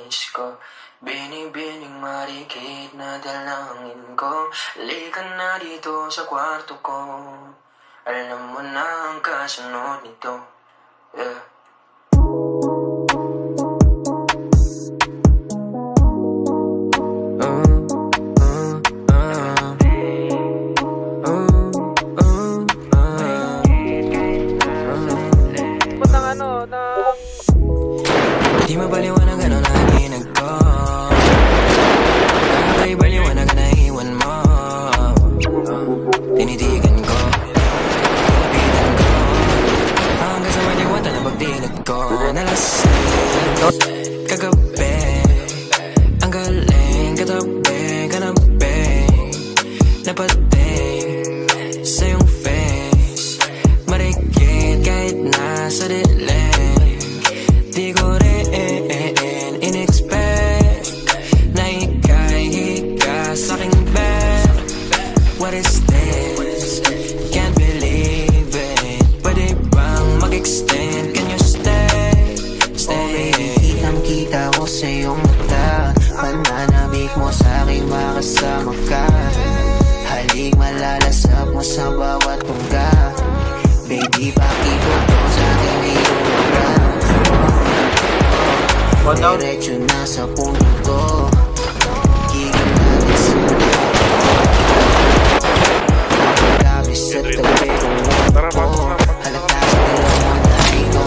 nais ko. Binibining marikit na dalangin ko. Halika na dito sa kwarto ko. Alam mo na ang kasunod nito. Yeah. Di mapaliwanag ano na ginag ko. Kaka'y baliwanag na iwan mo. Tinitigan ko, tinapitan ko, hanggang sa may diwata na pagdilag ko. Nalasing kagabi, ang galing katabi, kanabi, napating sa iyong face. Marikit kahit nasa dilim. Di ko rin in-expect na ika'y higa sa'king bed. What is this? Can't believe it. Pwede bang mag-extend? Can you stay? Stay. Kitang-kita ko sa iyong mata. Pananabik mo sa'king makasama ka. Halik malalasap mo sa bawat tungga. Baby, pakibot mo sa'king iyong mura. Diretso na sa puno ko. Kiging natin sa labis sa tabi kong ko. Halata sa dalawa na ikaw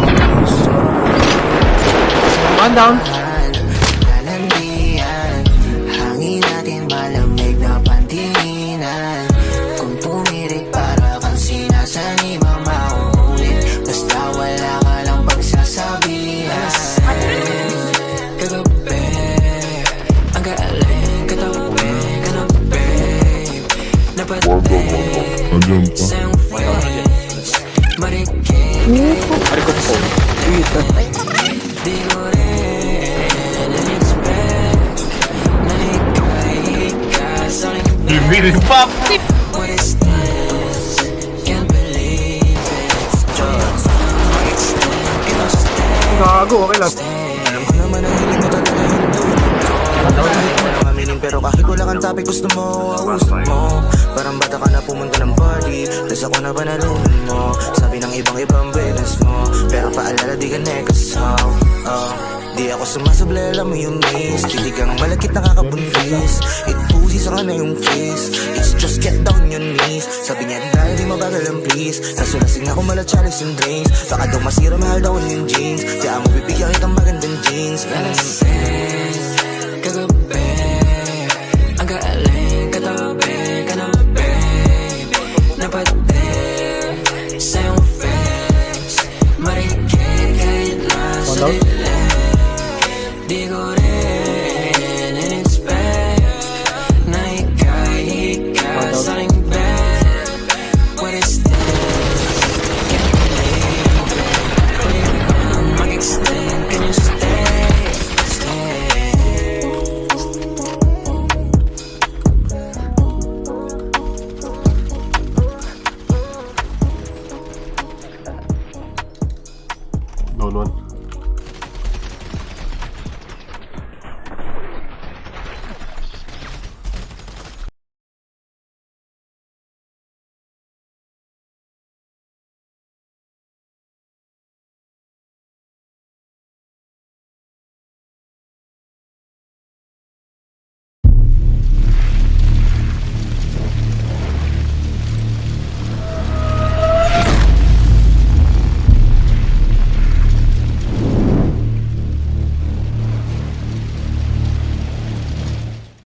na gusto. One down. Lalandian, hangin natin malamig na pantinginan. Kung tumirik para kang sinasanima mauulit. Basta wala ka lang pagsasabihan. Kagabi, ang galing katabi, kanabi, napating sa iyong face. Marikit di ko rin in-expect na ika'y higa sa'king bed. What is this? Can't believe it. Just mag-extend, can you stay? Gago, okay lang. Alam ko naman ang hiling mo talaga yung kahit mo lang aminin, pero kahit wala kang topic gusto mo, gusto mo. Parang bata ka na pumunta ng party, tas ako na panalunan mo. Sabi ng ibang beses mo, pero paalala di ka nekasaw. Di ako sumasable, alam mo yung miss. Hindi kang malakit nakakabunlis. It pussy sa na yung kiss. It's just get down your knees. Sabi niya dahil di mabagal ang please. Nasulasing ako mala chalice and drinks. Baka daw masira, mahal daw yung jeans. Kaya mo bibigyan kitang magandang jeans. Nalasing kagabi, ang galing katabi, kanabi, napating sa iyong face. Marikit kahit nasa dilim. Di ko